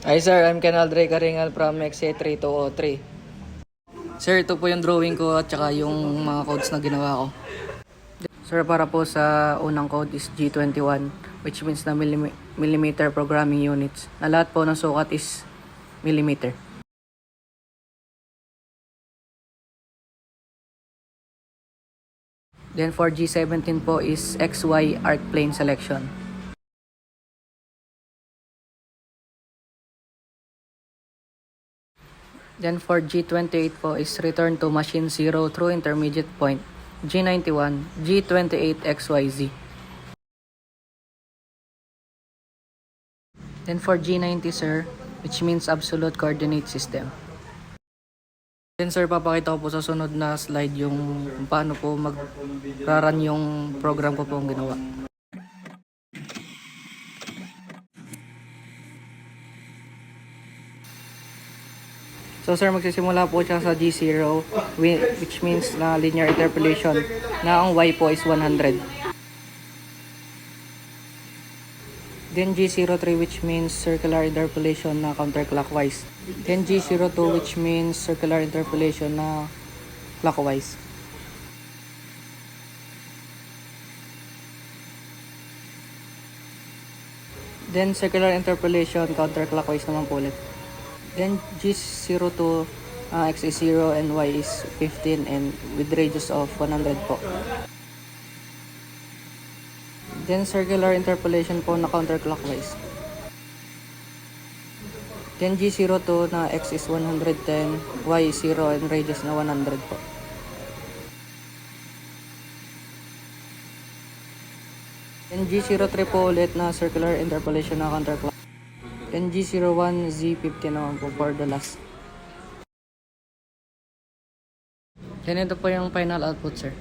Hi sir, I'm Kenal Dre Karingal from XA3203. Sir, ito po yung drawing ko at saka yung mga codes na ginawa ko. Sir, para po sa unang code is G21, which means na millimeter programming units. Na lahat po ng sukat is millimeter. Then for G17 po is XY arc plane selection. Then for G28 po is return to machine 0 through intermediate point. G91, G28 XYZ. Then for G90 sir, which means absolute coordinate system. Then sir, papakita ko po sa sunod na slide yung paano po mag-run yung program ko po ang ginawa. So sir, magsisimula po siya sa G0, which means na linear interpolation, na ang Y po is 100. Then G03, which means circular interpolation na counterclockwise. Then G02, which means circular interpolation na clockwise. Then circular interpolation counterclockwise naman po ulit. Then G02, X is 0 and Y is 15 and with radius of 100 po. Then circular interpolation po na counterclockwise. Then G02 na X is 110, Y is 0 and radius na 100 po. Then G03 po ulit na circular interpolation na counterclockwise. Then G01, Z50 naman po for the last. Then ito po yung final output sir.